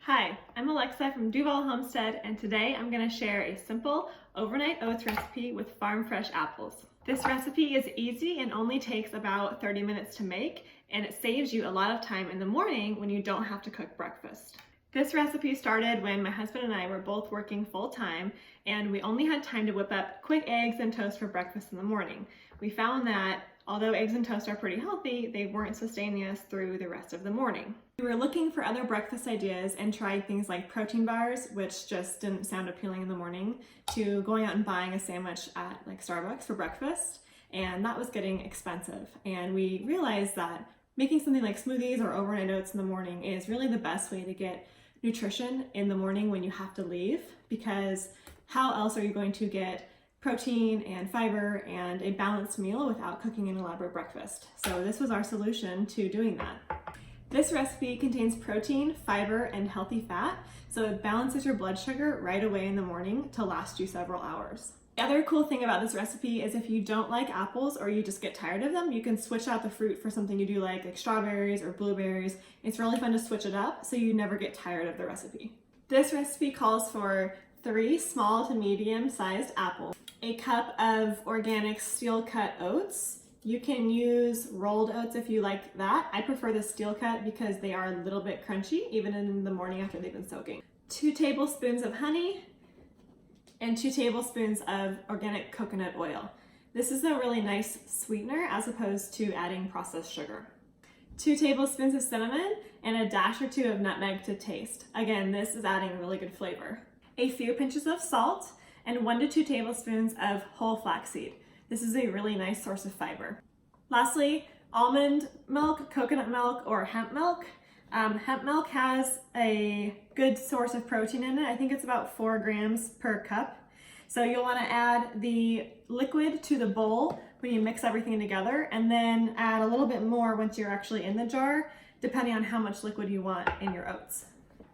Hi, I'm Alexa from Homestead, and today I'm going to share a simple overnight oats recipe with farm fresh apples. This recipe is easy and only takes about 30 minutes to make, and it saves you a lot of time in the morning when you don't have to cook breakfast. This recipe started when my husband and I were both working full-time, and we only had time to whip up quick eggs and toast for breakfast in the morning. We found that although eggs and toast are pretty healthy, they weren't sustaining us through the rest of the morning. We were looking for other breakfast ideas and tried things like protein bars, which just didn't sound appealing in the morning, to going out and buying a sandwich at like Starbucks for breakfast, and that was getting expensive. And we realized that making something like smoothies or overnight oats in the morning is really the best way to get nutrition in the morning when you have to leave, because how else are you going to get protein and fiber and a balanced meal without cooking an elaborate breakfast? So this was our solution to doing that. This recipe contains protein, fiber, and healthy fat, so it balances your blood sugar right away in the morning to last you several hours. The other cool thing about this recipe is if you don't like apples or you just get tired of them, you can switch out the fruit for something you do like strawberries or blueberries. It's really fun to switch it up so you never get tired of the recipe. This recipe calls for 3 small to medium sized apples, a cup of organic steel cut oats. You can use rolled oats if you like that. I prefer the steel cut because they are a little bit crunchy even in the morning after they've been soaking. 2 tablespoons of honey and 2 tablespoons of organic coconut oil. This is a really nice sweetener as opposed to adding processed sugar. 2 tablespoons of cinnamon and a dash or 2 of nutmeg to taste. Again, this is adding really good flavor. A few pinches of salt and 1 to 2 tablespoons of whole flaxseed. This is a really nice source of fiber. Lastly, almond milk, coconut milk, or hemp milk. Hemp milk has a good source of protein in it. I think it's about 4 grams per cup. So you'll want to add the liquid to the bowl when you mix everything together, and then add a little bit more once you're actually in the jar, depending on how much liquid you want in your oats.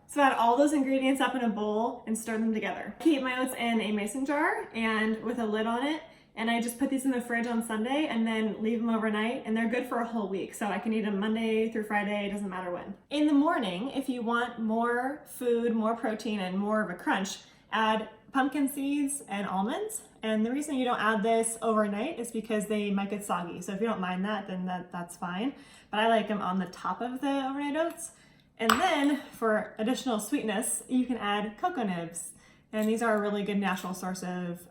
So add all those ingredients up in a bowl and stir them together. Keep my oats in a mason jar and with a lid on it, and I just put these in the fridge on Sunday and then leave them overnight, and they're good for a whole week. So I can eat them Monday through Friday, it doesn't matter when. In the morning, if you want more food, more protein, and more of a crunch, add pumpkin seeds and almonds. And the reason you don't add this overnight is because they might get soggy. So if you don't mind that, then that's fine. But I like them on the top of the overnight oats. And then for additional sweetness, you can add cocoa nibs. And these are a really good natural source of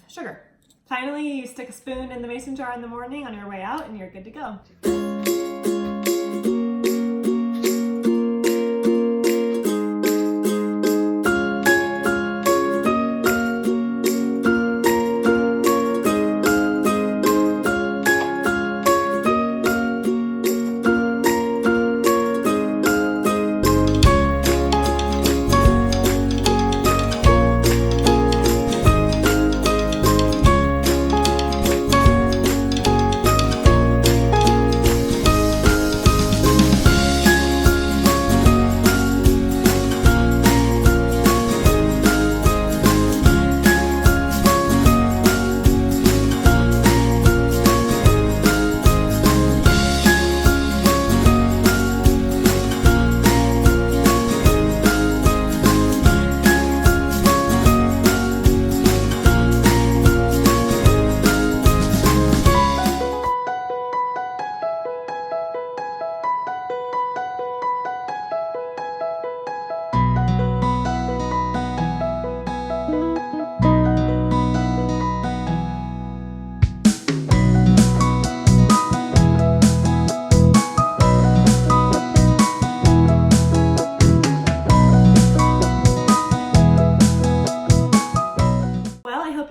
sugar. Finally, you stick a spoon in the mason jar in the morning on your way out and you're good to go.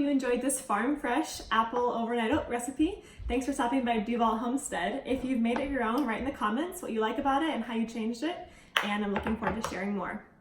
Enjoyed this farm fresh apple overnight oat recipe. Thanks for stopping by Duval Homestead. If you've made it your own, write in the comments what you like about it and how you changed it, and I'm looking forward to sharing more.